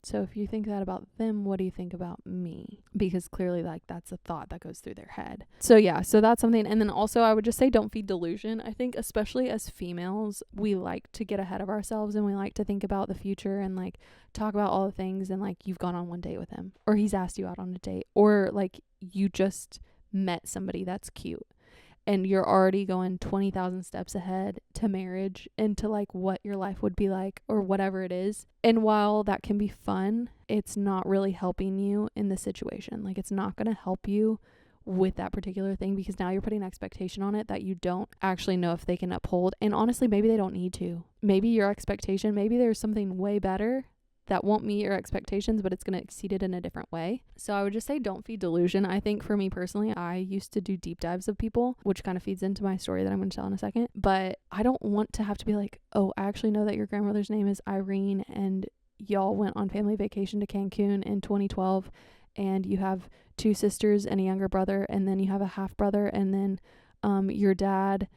so if you think that about them, what do you think about me? Because clearly, like, that's a thought that goes through their head. So yeah, so that's something. And then also, I would just say, don't feed delusion. I think especially as females, we like to get ahead of ourselves, and we like to think about the future and like talk about all the things, and like, you've gone on one date with him, or he's asked you out on a date, or like you just met somebody that's cute, and you're already going 20,000 steps ahead to marriage and to like what your life would be like, or whatever it is. And while that can be fun, it's not really helping you in the situation. Like, it's not going to help you with that particular thing, because now you're putting expectation on it that you don't actually know if they can uphold. And honestly, maybe they don't need to. Maybe your expectation, maybe there's something way better that won't meet your expectations, but it's going to exceed it in a different way. So I would just say, don't feed delusion. I think for me personally, I used to do deep dives of people, which kind of feeds into my story that I'm going to tell in a second. But I don't want to have to be like, oh, I actually know that your grandmother's name is Irene, and y'all went on family vacation to Cancun in 2012, and you have 2 sisters and a younger brother, and then you have a half brother, and then your dad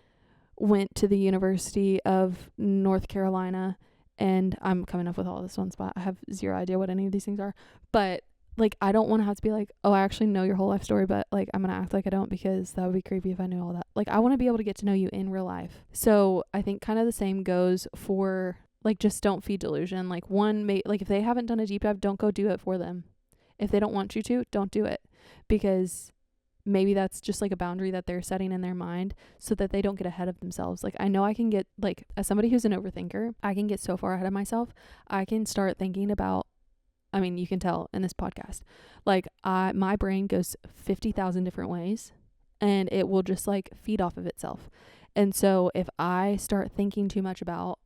went to the University of North Carolina. And I'm coming up with all this one spot. I have zero idea what any of these things are. But like, I don't want to have to be like, oh, I actually know your whole life story, but like, I'm going to act like I don't, because that would be creepy if I knew all that. Like, I want to be able to get to know you in real life. So I think kind of the same goes for like, just don't feed delusion. Like, like if they haven't done a deep dive, don't go do it for them. If they don't want you to, don't do it, because maybe that's just like a boundary that they're setting in their mind so that they don't get ahead of themselves. Like, I know I can get, like, as somebody who's an overthinker, I can get so far ahead of myself. I can start thinking about I mean, you can tell in this podcast. Like, my brain goes 50,000 different ways, and it will just like feed off of itself. And so if I start thinking too much about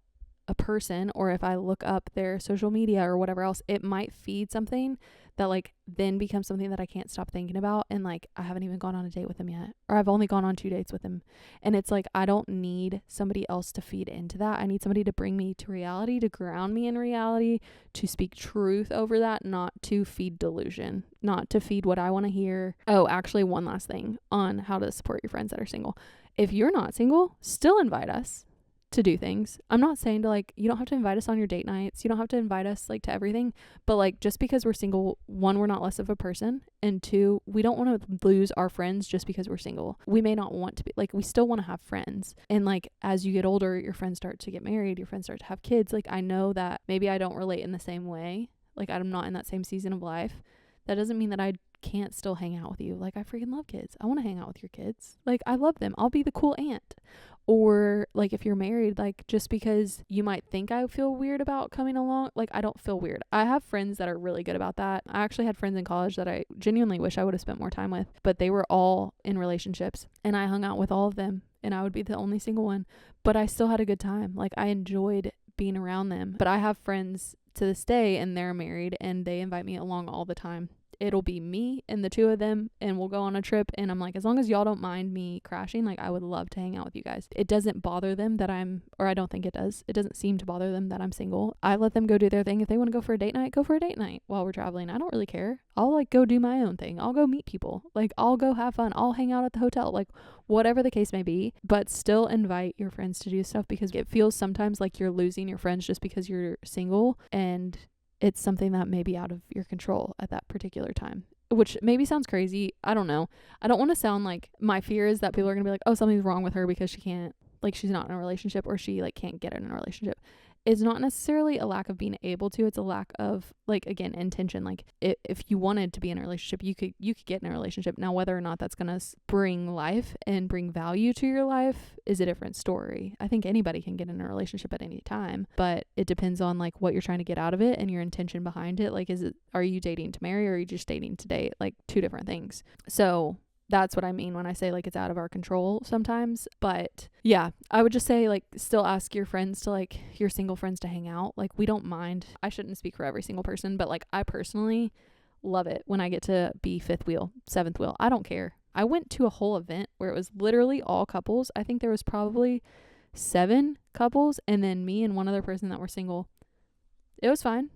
a person, or if I look up their social media or whatever else, it might feed something that like then becomes something that I can't stop thinking about. And like, I haven't even gone on a date with him yet, or I've only gone on 2 dates with him. And it's like, I don't need somebody else to feed into that. I need somebody to bring me to reality, to ground me in reality, to speak truth over that, not to feed delusion, not to feed what I want to hear. Oh, actually, one last thing on how to support your friends that are single. If you're not single, still invite us to do things. I'm not saying to like, you don't have to invite us on your date nights. You don't have to invite us like to everything, but like, just because we're single, one, we're not less of a person, and two, we don't want to lose our friends just because we're single. We may not want to be like, we still want to have friends. And like, as you get older, your friends start to get married, your friends start to have kids. Like, I know that maybe I don't relate in the same way. Like, I'm not in that same season of life. That doesn't mean that I can't still hang out with you. Like, I freaking love kids. I want to hang out with your kids. Like, I love them. I'll be the cool aunt. Or like, if you're married, like, just because you might think I feel weird about coming along, like, I don't feel weird. I have friends that are really good about that. I actually had friends in college that I genuinely wish I would have spent more time with, but they were all in relationships, and I hung out with all of them, and I would be the only single one, but I still had a good time. Like, I enjoyed being around them. But I have friends to this day, and they're married, and they invite me along all the time. It'll be me and the two of them, and we'll go on a trip, and I'm like, as long as y'all don't mind me crashing, like, I would love to hang out with you guys. It doesn't bother them that or I don't think it does. It doesn't seem to bother them that I'm single. I let them go do their thing. If they want to go for a date night, go for a date night while we're traveling. I don't really care. I'll like go do my own thing. I'll go meet people. Like, I'll go have fun. I'll hang out at the hotel, like, whatever the case may be. But still invite your friends to do stuff, because it feels sometimes like you're losing your friends just because you're single, and it's something that may be out of your control at that particular time, which maybe sounds crazy. I don't know. I don't want to sound like, my fear is that people are going to be like, oh, something's wrong with her because she can't, like, she's not in a relationship, or she like can't get in a relationship. It's not necessarily a lack of being able to. It's a lack of, like, again, intention. Like, if you wanted to be in a relationship, you could get in a relationship. Now, whether or not that's going to bring life and bring value to your life is a different story. I think anybody can get in a relationship at any time, but it depends on like what you're trying to get out of it and your intention behind it. Like, are you dating to marry, or are you just dating to date? Like, two different things. So that's what I mean when I say like it's out of our control sometimes. But yeah, I would just say, like, still ask your friends to, like, your single friends to hang out. Like, we don't mind. I shouldn't speak for every single person, but like, I personally love it when I get to be fifth wheel, seventh wheel. I don't care. I went to a whole event where it was literally all couples. I think there was probably 7 couples, and then me and one other person that were single. It was fine.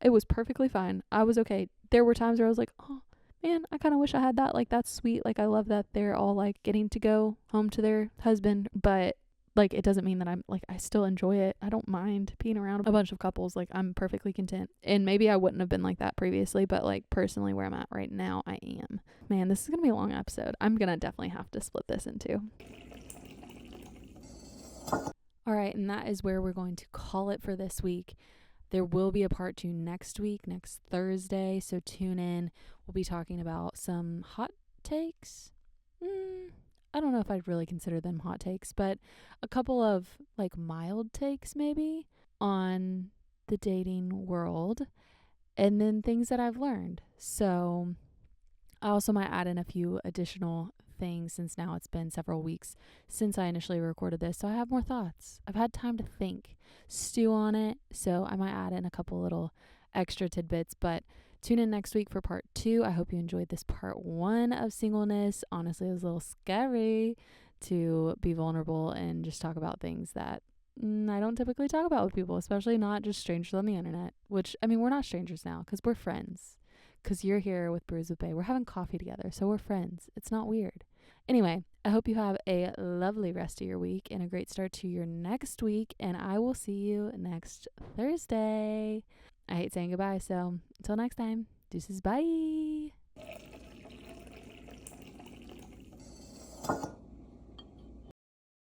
It was perfectly fine. I was okay. There were times where I was like, oh man, I kind of wish I had that. Like, that's sweet. Like, I love that they're all like getting to go home to their husband, but like, it doesn't mean that I'm like, I still enjoy it. I don't mind being around a bunch of couples. Like, I'm perfectly content. And maybe I wouldn't have been like that previously, but like, personally, where I'm at right now, I am. Man, this is going to be a long episode. I'm going to definitely have to split this in two. All right. And that is where we're going to call it for this week. There will be a part 2 next week, next Thursday, so tune in. We'll be talking about some hot takes. I don't know if I'd really consider them hot takes, but a couple of like mild takes maybe on the dating world, and then things that I've learned. So I also might add in a few additional things, since now it's been several weeks since I initially recorded this, so I have more thoughts. I've had time to think, stew on it, so I might add in a couple little extra tidbits. But tune in next week for part 2. I hope you enjoyed this part 1 of singleness. Honestly, it was a little scary to be vulnerable and just talk about things that I don't typically talk about with people, especially not just strangers on the internet, which, I mean, we're not strangers now because we're friends. Because you're here with Brews with Bae. We're having coffee together, so we're friends. It's not weird. Anyway, I hope you have a lovely rest of your week and a great start to your next week, and I will see you next Thursday. I hate saying goodbye, so until next time, deuces, bye.